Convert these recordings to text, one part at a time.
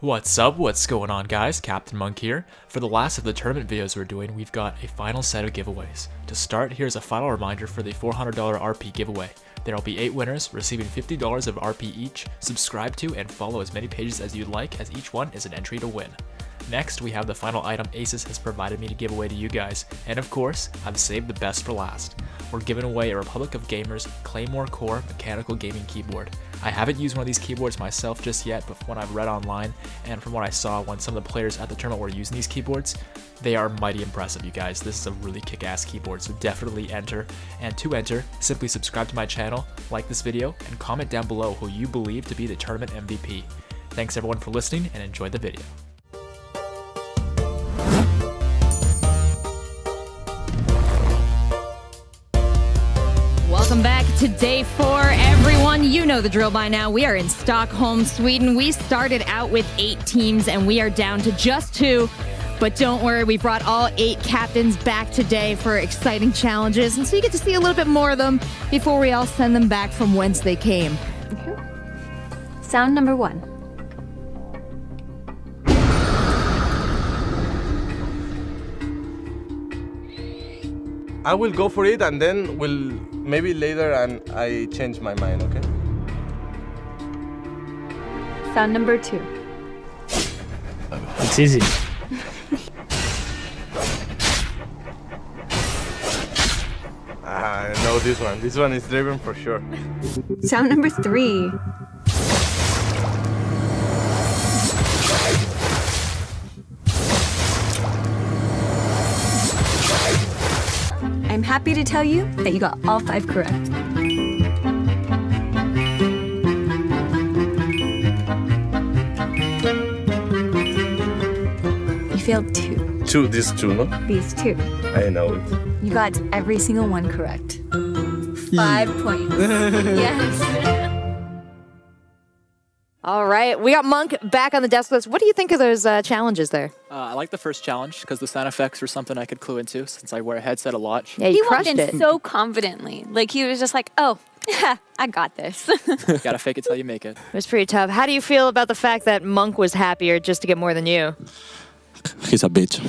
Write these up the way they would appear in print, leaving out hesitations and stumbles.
What's up? What's going on, guys? CaptainMonk here. For the last of the tournament videos we're doing, we've got a final set of giveaways. To start, here's a final reminder for the $400 RP giveaway. There will be 8 winners, receiving $50 of RP each. Subscribe to and follow as many pages as you'd like, as each one is an entry to win. Next, we have the final item ASUS has provided me to give away to you guys, and of course, I've saved the best for last. We're giving away a Republic of Gamers Claymore Core mechanical gaming keyboard. I haven't used one of these keyboards myself just yet, but from what I've read online and from what I saw when some of the players at the tournament were using these keyboards, they are mighty impressive, you guys. This is a really kick-ass keyboard, so definitely enter. And to enter, simply subscribe to my channel, like this video, and comment down below who you believe to be the tournament MVP. Thanks everyone for listening, and enjoy the video. Welcome back to day 4, everyone. You know the drill by now. We are in Stockholm, Sweden. We started out with 8 teams and we are down to just 2. But don't worry, we brought all 8 captains back today for exciting challenges. And so you get to see a little bit more of them before we all send them back from whence they came. Okay. Sound number 1. I will go for it and then maybe later and I change my mind, okay? Sound number 2. It's easy. I know this one. This one is driven for sure. Sound number 3. I'm happy to tell you that you got all 5 correct. You failed 2. These 2, no? These 2. I know it. You got every single one correct. 5 points. Yes. All right, we got Monk back on the desk list. What do you think of those challenges there? I like the first challenge because the sound effects were something I could clue into since I wear a headset a lot. Yeah, He you walked crushed in it. so confidently. Like, he was just like, oh, I got this. Gotta fake it till you make it. It was pretty tough. How do you feel about the fact that Monk was happier just to get more than you? He's a bitch.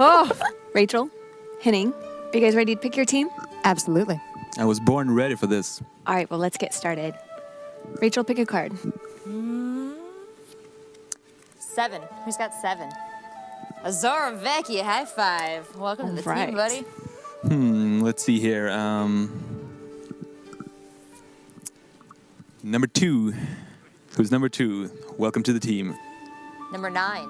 Oh, Rachel, Henning, are you guys ready to pick your team? absolutely. I was born ready for this. All right, well, let's get started. Rachel, pick a card. 7. Who's got 7? Azora Vecchi, high 5. Welcome to the team, buddy. Let's see here. Number 2. Who's number 2? Welcome to the team. Number 9.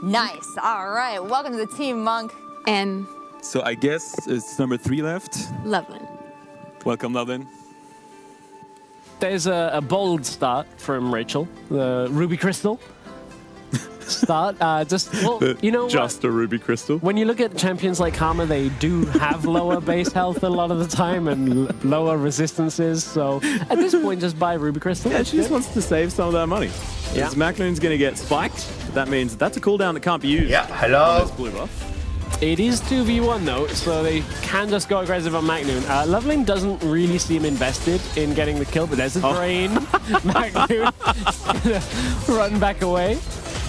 Nice. All right. Welcome to the team, Monk. And So I guess it's number 3 left. Loveland. Welcome, Loveland. There's a bold start from Rachel, the Ruby Crystal start. You know Just a ruby crystal. when you look at champions like Karma, they do have lower base health a lot of the time and lower resistances. So at this point, just buy Ruby Crystal. Yeah, she just wants to save some of that money. Yeah. Because MakNoon's going to get spiked. That means that's a cooldown that can't be used. Yeah, hello. On this blue buff. It is 2v1 though, so they can just go aggressive on MakNoon. Loveling doesn't really seem invested in getting the kill, but there's a drain. MakNoon run back away.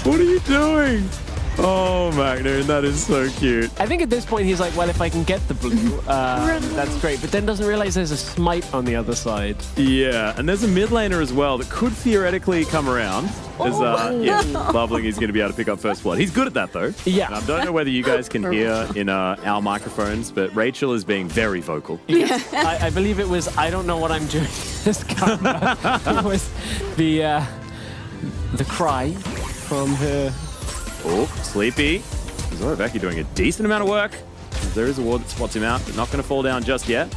What are you doing? Oh, MakNoon, that is so cute. I think at this point he's like, well, if I can get the blue, that's great. But then doesn't realize there's a smite on the other side. Yeah, and there's a mid laner as well that could theoretically come around. As, yeah, Loveling is going to be able to pick up first blood. He's good at that, though. Yeah. And I don't know whether you guys can hear in our microphones, but Rachel is being very vocal. Yes. I believe it was, I don't know what I'm doing. This camera was the cry from her. Oh, Sleepy. Azora Vecchi doing a decent amount of work. There is a ward that spots him out, but not going to fall down just yet.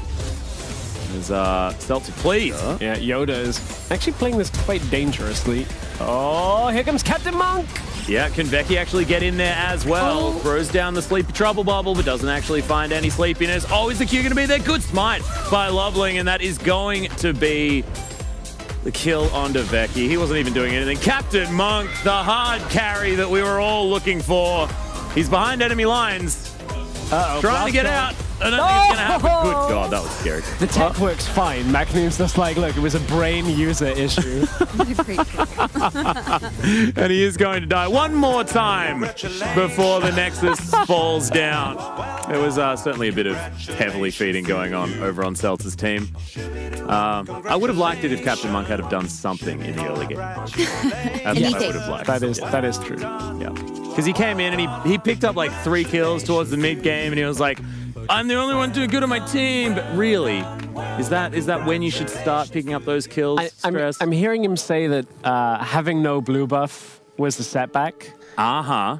There's Stelzy, please. Yeah, Yoda is actually playing this quite dangerously. Oh, here comes CaptainMonk. Yeah, can Vecchi actually get in there as well? Throws down the Sleepy Trouble Bubble, but doesn't actually find any sleepiness. Oh, is the Q going to be there? Good smite by Loveling, and that is going to be the kill onto Vecchi. He wasn't even doing anything. CaptainMonk, the hard carry that we were all looking for. He's behind enemy lines. Uh-oh, Trying to get blast out. I don't think it's going to happen. Good God, that was scary. The tech works fine. MakNoon's just like, look, it was a brain user issue. And he is going to die one more time before the Nexus falls down. There was certainly a bit of heavily feeding going on over on Seltzer's team. I would have liked it if CaptainMonk had have done something in the early game. That's what I would have liked. That is true. Yeah. Because he came in and he picked up like 3 kills towards the mid game and he was like, I'm the only one doing good on my team. But really, is that when you should start picking up those kills? I'm hearing him say that having no blue buff was the setback. Uh-huh.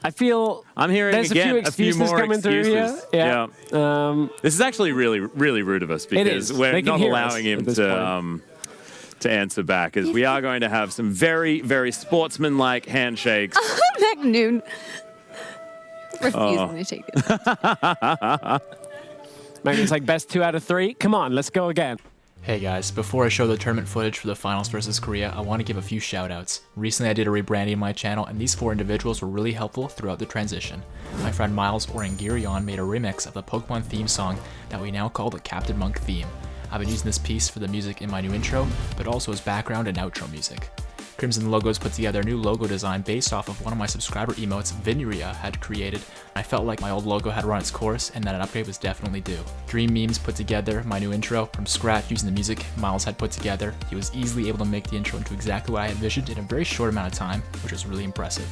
I feel I'm hearing there's again a few more coming excuses. through here. Yeah. This is actually really, really rude of us because we're not allowing him to answer back, as we are going to have some very, very sportsman-like handshakes. MakNooN refusing to take it. MakNoon's like, best 2 out of 3. Come on, let's go again. Hey guys, before I show the tournament footage for the finals versus Korea, I want to give a few shoutouts. Recently I did a rebranding of my channel and these 4 individuals were really helpful throughout the transition. My friend Miles or Angirion made a remix of the Pokemon theme song that we now call the CaptainMonk theme. I've been using this piece for the music in my new intro, but also as background and outro music. Crimson Logos put together a new logo design based off of one of my subscriber emotes Vinuria had created. I felt like my old logo had run its course and that an upgrade was definitely due. Dream Memes put together my new intro from scratch using the music Miles had put together. He was easily able to make the intro into exactly what I envisioned in a very short amount of time, which was really impressive.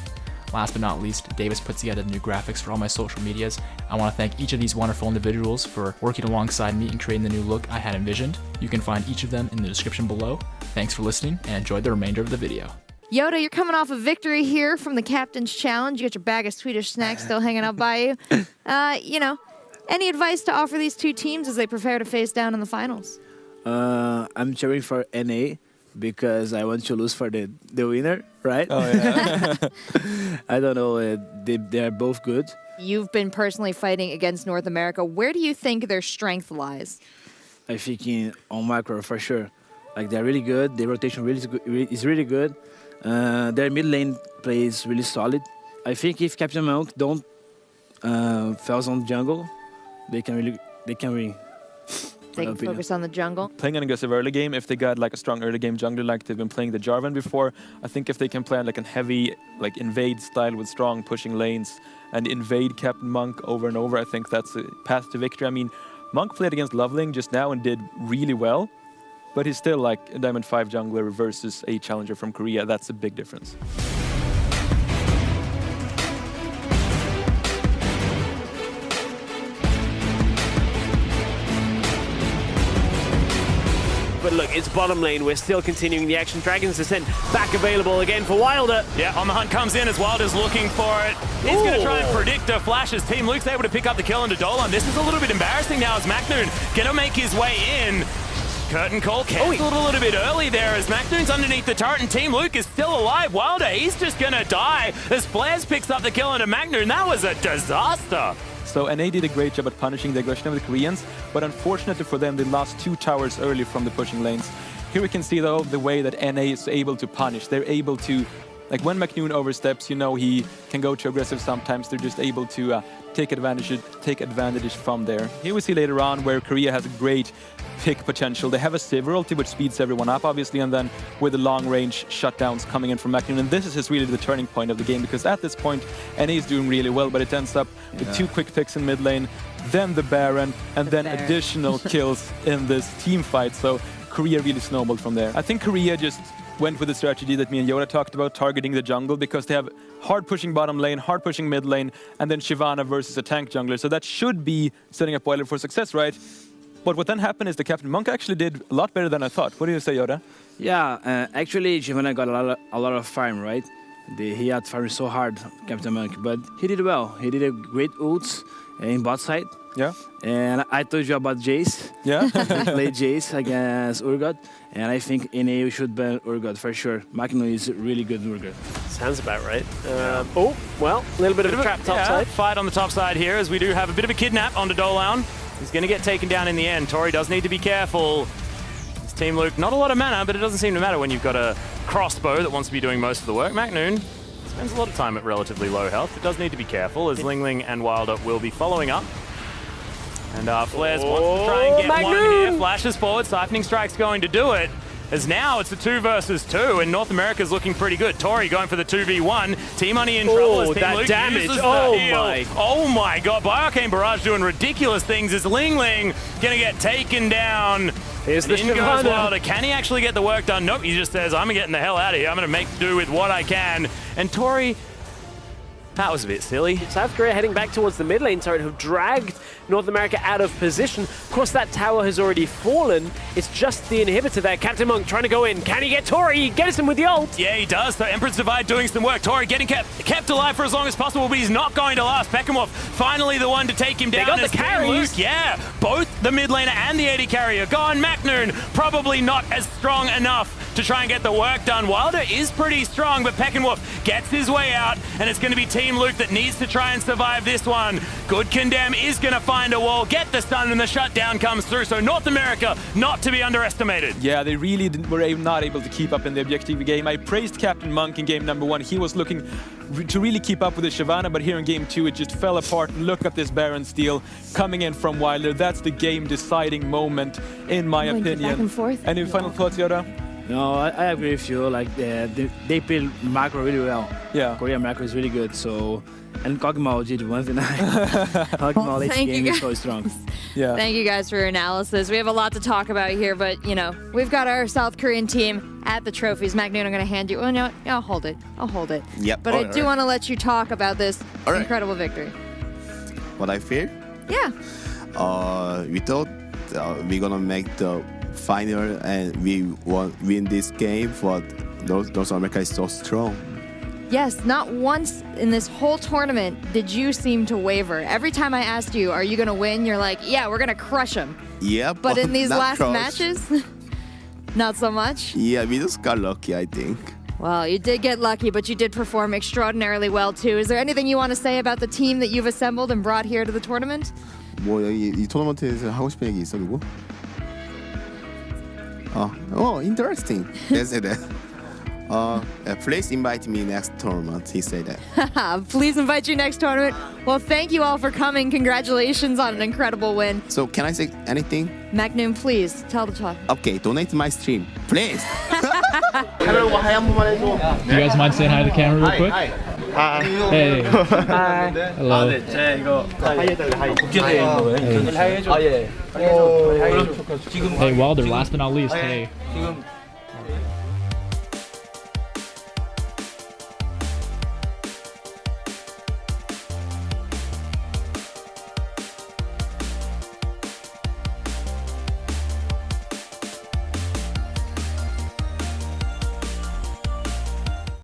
Last but not least, Davis put together the new graphics for all my social medias. I want to thank each of these wonderful individuals for working alongside me and creating the new look I had envisioned. You can find each of them in the description below. Thanks for listening and enjoy the remainder of the video. Yoda, you're coming off a victory here from the Captain's Challenge. You got your bag of Swedish snacks still hanging out by you. Any advice to offer these 2 teams as they prepare to face down in the finals? I'm cheering for NA because I want to lose for the winner, right? Oh, yeah. I don't know. They are both good. You've been personally fighting against North America. Where do you think their strength lies? I think on macro for sure. Like they're really good. Their rotation is really good. Their mid lane play is really solid. I think if CaptainMonk don't fails on jungle, they can win. They can focus on the jungle. Playing an aggressive early game, if they got like a strong early game jungler like they've been playing the Jarvan before, I think if they can play like a heavy like invade style with strong pushing lanes and invade CaptainMonk over and over, I think that's a path to victory. I mean, Monk played against Loveling just now and did really well, but he's still like a Diamond 5 jungler versus a challenger from Korea. That's a big difference. But look, it's bottom lane. We're still continuing the action. Dragon's Descent back available again for Wilder. Yeah, on the hunt comes in as Wilder's looking for it. He's going to try and predict a flash as Team Luke's able to pick up the kill into Dolan. This is a little bit embarrassing now as MakNooN going to make his way in. Curtain call cancelled a little bit early there as MakNoon's underneath the turret and Team Luke is still alive. Wilder, he's just going to die as Flares picks up the kill into MakNooN. That was a disaster. So NA did a great job at punishing the aggression of the Koreans, but unfortunately for them, they lost 2 towers early from the pushing lanes. Here we can see though the way that NA is able to punish. They're able to, like when MakNooN oversteps, you know he can go too aggressive sometimes. They're just able to take advantage from there. Here we see later on where Korea has a great pick potential. They have a Sivir ulti which speeds everyone up obviously, and then with the long range shutdowns coming in from MakNooN, and this is really the turning point of the game because at this point NA is doing really well, but it ends up with 2 quick picks in mid lane, then the Baron, and then additional kills in this team fight. So Korea really snowballed from there. I think Korea just went with the strategy that me and Yoda talked about, targeting the jungle, because they have hard pushing bottom lane, hard pushing mid lane, and then Shyvana versus a tank jungler. So that should be setting up Wilder for success, right? But what then happened is the CaptainMonk actually did a lot better than I thought. What do you say, Yoda? Yeah, actually Shyvana got a lot of farm, right? He had farmed so hard, CaptainMonk, but he did well. He did a great ult in bot side. Yeah. And I told you about Jace. Yeah. He played Jace against Urgot, and I think NA we should ban Urgot for sure. MakNooN is really good in Urgot. Sounds about right. Oh, well, a little bit of a trap top side. Fight on the top side here as we do have a bit of a kidnap onto Dolan. He's going to get taken down in the end. Tori does need to be careful. This Team Luke, not a lot of mana, but it doesn't seem to matter when you've got a crossbow that wants to be doing most of the work. MakNooN spends a lot of time at relatively low health, but does need to be careful as Lingling and Wilder will be following up. And Flares wants to try and get one MakNooN. here. Flashes forward. Siphoning Strike's going to do it. As now it's a 2 versus 2, and North America's looking pretty good. Tori going for the 2v1. Team Money in trouble as Team that Luke damage. uses Oh the heal. my. Oh my god, Bioarcane Barrage doing ridiculous things. Is Ling Ling gonna get taken down? Here's the In goes Shyvana. Wilder. Can he actually get the work done? Nope, he just says, I'm getting the hell out of here. I'm gonna make do with what I can. And Tori, that was a bit silly. South Korea heading back towards the mid lane turret have dragged North America out of position. Of course, that tower has already fallen. It's just the inhibitor there. CaptainMonk trying to go in. Can he get Tori? He gets him with the ult. Yeah, he does. So Emperor's Divide doing some work. Tori getting kept alive for as long as possible, but he's not going to last. Pekimov finally the one to take him down. got the as Team carries. Luke, yeah, both the mid laner and the AD carrier gone. MakNooN probably not as strong enough to try and get the work done. Wilder is pretty strong, but Pekimov gets his way out, and it's going to be Team Luke that needs to try and survive this one. Good Condemn is going to find a wall, get the stun, and the shutdown comes through. So North America not to be underestimated. Yeah, they really were not able to keep up in the objective game. I praised CaptainMonk in game number 1. He was looking to really keep up with the Shyvana, but here in game 2 it just fell apart. And look at this Baron steal coming in from Wilder. That's the game-deciding moment, in my opinion. Back and forth. Any final thoughts, Yoda? No, I agree with you. Like they play macro really well. Yeah. Korean macro is really good. So, and Kog'Maw did one thing. Kog'Maw late thank you, game is guys. so strong. Yeah. Thank you guys for your analysis. We have a lot to talk about here, but you know, we've got our South Korean team at the trophies. MakNooN, I'm going to hand you. Oh no, I'll hold it. I'll hold it. Yep. But I do want to let you talk about this incredible victory. What I feel? Yeah. We thought we're gonna make the final and we win this game, but North America is so strong. Yes, not once in this whole tournament did you seem to waver. Every time I asked you, are you going to win? You're like, yeah, we're going to crush them. Yeah, But in these not last close. matches, not so much. Yeah, we just got lucky, I think. Well, you did get lucky, but you did perform extraordinarily well too. Is there anything you want to say about the team that you've assembled and brought here to the tournament? 뭐 여기 이 토너먼트에서 하고 싶은 얘기 있어 누구? Interesting. They said that. Please invite me next tournament. He said that. Please invite you next tournament. Well, thank you all for coming. Congratulations on an incredible win. So can I say anything? MakNooN, please tell the talk. Okay, donate my stream, please. Do you guys mind saying hi to the camera real quick? Hey. Hello. Hey Wilder, last but not least, hey.